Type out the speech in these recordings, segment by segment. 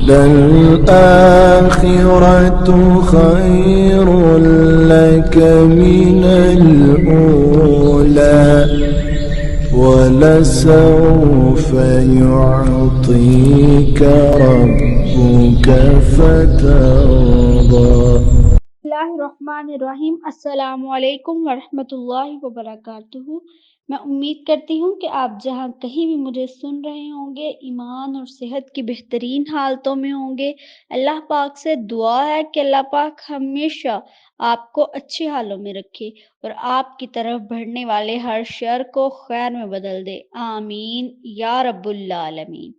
للآخرة خير لك من الأولى ولسوف يعطيك ربك فترضى۔ اللہ الرحمن الرحیم۔ السلام علیکم ورحمۃ اللہ وبرکاتہ۔ میں امید کرتی ہوں کہ آپ جہاں کہیں بھی مجھے سن رہے ہوں گے ایمان اور صحت کی بہترین حالتوں میں ہوں گے۔ اللہ پاک سے دعا ہے کہ اللہ پاک ہمیشہ آپ کو اچھے حالوں میں رکھے اور آپ کی طرف بڑھنے والے ہر شر کو خیر میں بدل دے، آمین یا رب العالمین۔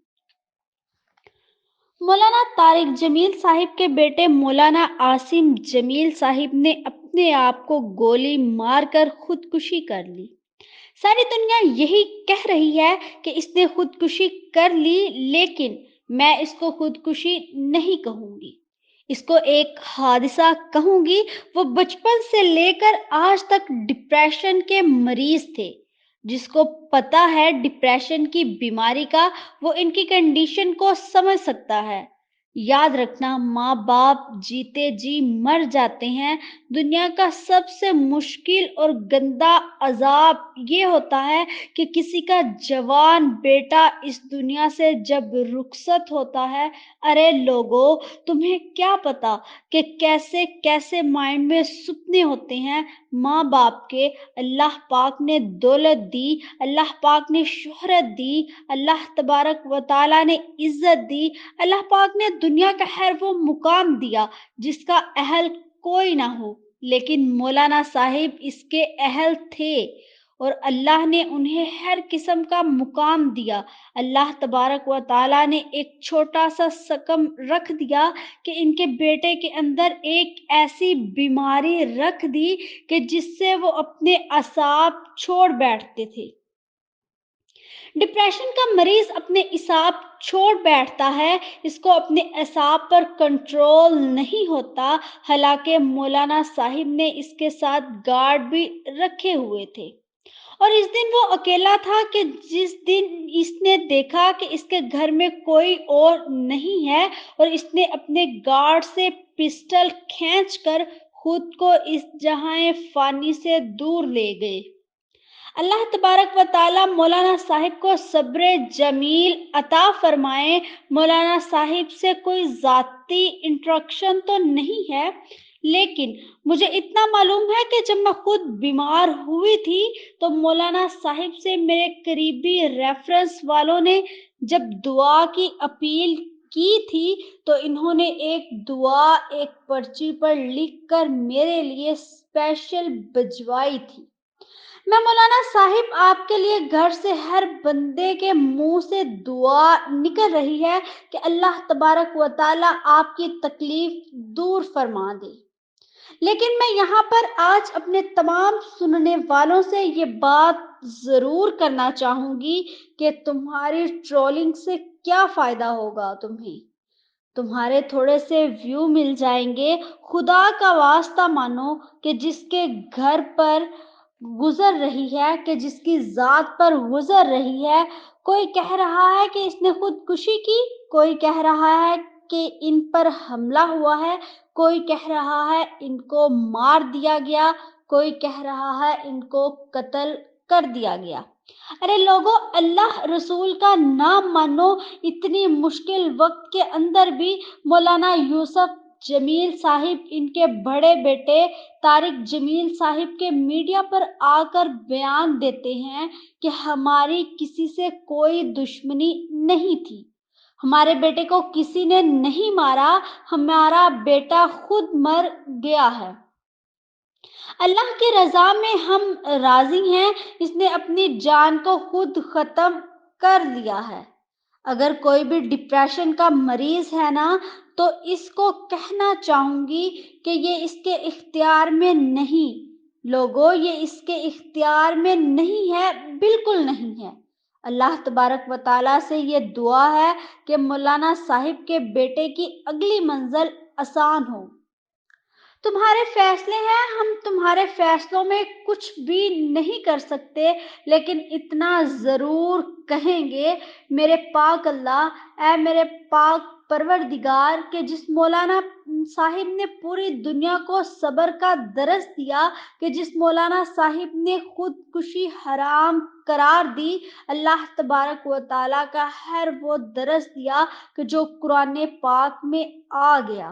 مولانا طارق جمیل صاحب کے بیٹے مولانا عاصم جمیل صاحب نے اپنے آپ کو گولی مار کر خودکشی کر لی۔ ساری دنیا یہی کہہ رہی ہے کہ اس نے خودکشی کر لی، لیکن میں اس کو خودکشی نہیں کہوں گی، اس کو ایک حادثہ کہوں گی۔ وہ بچپن سے لے کر آج تک ڈپریشن کے مریض تھے۔ جس کو پتہ ہے ڈپریشن کی بیماری کا، وہ ان کی کنڈیشن کو سمجھ سکتا ہے۔ یاد رکھنا، ماں باپ جیتے جی مر جاتے ہیں۔ دنیا کا سب سے مشکل اور گندا عذاب یہ ہوتا ہے کہ کسی کا جوان بیٹا اس دنیا سے جب رخصت ہوتا ہے۔ ارے لوگو، تمہیں کیا پتا کہ کیسے کیسے مائنڈ میں سپنے ہوتے ہیں ماں باپ کے۔ اللہ پاک نے دولت دی، اللہ پاک نے شہرت دی، اللہ تبارک و تعالیٰ نے عزت دی، اللہ پاک نے دنیا کا خیر وہ مقام دیا جس کا اہل کوئی نہ ہو، لیکن مولانا صاحب اس کے اہل تھے اور اللہ نے انہیں ہر قسم کا مقام دیا۔ اللہ تبارک و تعالیٰ نے ایک چھوٹا سا سکم رکھ دیا کہ ان کے بیٹے کے اندر ایک ایسی بیماری رکھ دی کہ جس سے وہ اپنے اعصاب چھوڑ بیٹھتے تھے۔ ڈپریشن کا مریض اپنے اعصاب چھوڑ بیٹھتا ہے، اس کو اپنے اعصاب پر کنٹرول نہیں ہوتا۔ حالانکہ مولانا صاحب نے اس کے ساتھ گارڈ بھی رکھے ہوئے تھے، اور اس دن وہ اکیلا تھا کہ جس دن اس نے دیکھا کہ اس کے گھر میں کوئی اور نہیں ہے، اور اس نے اپنے گارڈ سے پسٹل کھینچ کر خود کو اس جہاں فانی سے دور لے گئے۔ اللہ تبارک و تعالیٰ مولانا صاحب کو صبر جمیل عطا فرمائے۔ مولانا صاحب سے کوئی ذاتی انٹریکشن تو نہیں ہے، لیکن مجھے اتنا معلوم ہے کہ جب میں خود بیمار ہوئی تھی تو مولانا صاحب سے میرے قریبی ریفرنس والوں نے جب دعا کی اپیل کی تھی تو انہوں نے ایک دعا ایک پرچی پر لکھ کر میرے لیے اسپیشل بھجوائی تھی۔ میں مولانا صاحب آپ کے لیے گھر سے ہر بندے کے منہ سے دعا نکل رہی ہے کہ اللہ تبارک و تعالیٰ آپ کی تکلیف دور فرما دے۔ لیکن میں یہاں پر آج اپنے تمام سننے والوں سے یہ بات ضرور کرنا چاہوں گی کہ تمہاری ٹرولنگ سے کیا فائدہ ہوگا تمہیں؟ تمہارے تھوڑے سے ویو مل جائیں گے۔ خدا کا واسطہ مانو کہ جس کے گھر پر گزر رہی ہے، کہ جس کی ذات پر گزر رہی ہے، کوئی کہہ رہا ہے کہ اس نے خودکشی کی، کوئی کہہ رہا ہے کہ ان پر حملہ ہوا ہے، کوئی کہہ رہا ہے ان کو مار دیا گیا، کوئی کہہ رہا ہے ان کو قتل کر دیا گیا۔ ارے لوگو، اللہ رسول کا نام مانو۔ اتنی مشکل وقت کے اندر بھی مولانا یوسف جمیل صاحب ان کے بڑے بیٹے طارق جمیل صاحب کے میڈیا پر آ کر بیان دیتے ہیں کہ ہماری کسی سے کوئی دشمنی نہیں تھی، ہمارے بیٹے کو کسی نے نہیں مارا، ہمارا بیٹا خود مر گیا ہے۔ اللہ کی رضا میں ہم راضی ہیں، اس نے اپنی جان کو خود ختم کر لیا ہے۔ اگر کوئی بھی ڈپریشن کا مریض ہے نا، تو اس کو کہنا چاہوں گی کہ یہ اس کے اختیار میں نہیں۔ لوگو، یہ اس کے اختیار میں نہیں ہے، بالکل نہیں ہے۔ اللہ تبارک و تعالیٰ سے یہ دعا ہے کہ مولانا صاحب کے بیٹے کی اگلی منزل آسان ہو۔ تمہارے فیصلے ہیں، ہم تمہارے فیصلوں میں کچھ بھی نہیں کر سکتے، لیکن اتنا ضرور کہیں گے میرے پاک اللہ، اے میرے پاک پروردگار، کہ جس مولانا صاحب نے پوری دنیا کو صبر کا درس دیا، کہ جس مولانا صاحب نے خودکشی حرام قرار دی، اللہ تبارک و تعالیٰ کا ہر وہ درس دیا کہ جو قرآن پاک میں آ گیا،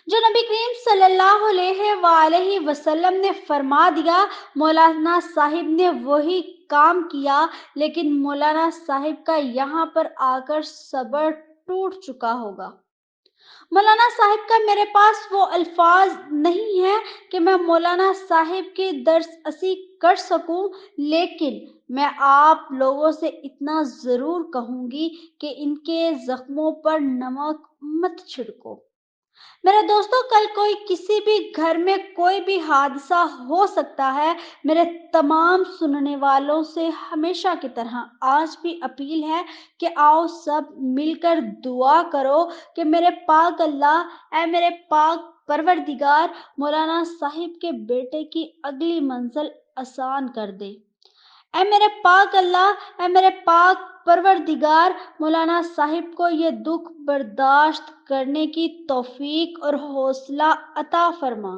جو نبی کریم صلی اللہ علیہ وآلہ وسلم نے فرما دیا، مولانا صاحب نے وہی کام کیا، لیکن مولانا صاحب کا یہاں پر آ کر صبر ٹوٹ چکا ہوگا۔ مولانا صاحب کا میرے پاس وہ الفاظ نہیں ہیں کہ میں مولانا صاحب کی درس اسی کر سکوں، لیکن میں آپ لوگوں سے اتنا ضرور کہوں گی کہ ان کے زخموں پر نمک مت چھڑکو۔ میرے دوستو، کل کوئی کسی بھی گھر میں کوئی بھی حادثہ ہو سکتا ہے۔ میرے تمام سننے والوں سے ہمیشہ کی طرح آج بھی اپیل ہے کہ آؤ سب مل کر دعا کرو کہ میرے پاک اللہ، اے میرے پاک پروردگار، مولانا صاحب کے بیٹے کی اگلی منزل آسان کر دے۔ اے میرے پاک اللہ، اے میرے پاک پروردگار، مولانا صاحب کو یہ دکھ برداشت کرنے کی توفیق اور حوصلہ عطا فرما۔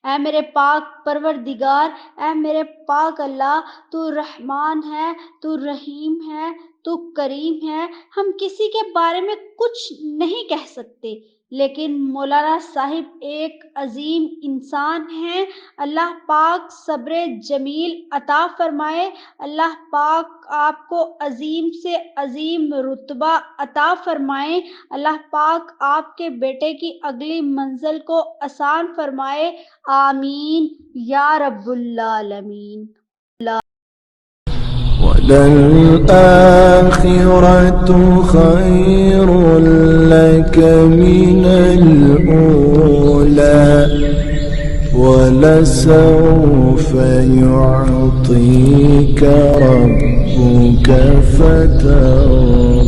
اے میرے پاک پروردگار، اے میرے پاک اللہ، تو رحمان ہے، تو رحیم ہے، تو کریم ہے۔ ہم کسی کے بارے میں کچھ نہیں کہہ سکتے، لیکن مولانا صاحب ایک عظیم انسان ہیں۔ اللہ پاک صبر جمیل عطا فرمائے، اللہ پاک آپ کو عظیم سے عظیم رتبہ عطا فرمائے، اللہ پاک آپ کے بیٹے کی اگلی منزل کو آسان فرمائے، آمین یا رب العالمین۔ وَلَلْآخِرَةُ خَيْرٌ لَكَ مِنَ الْأُولَى وَلَسَوْفَ يُعْطِيكَ رَبُّكَ فَتَرْضَىٰ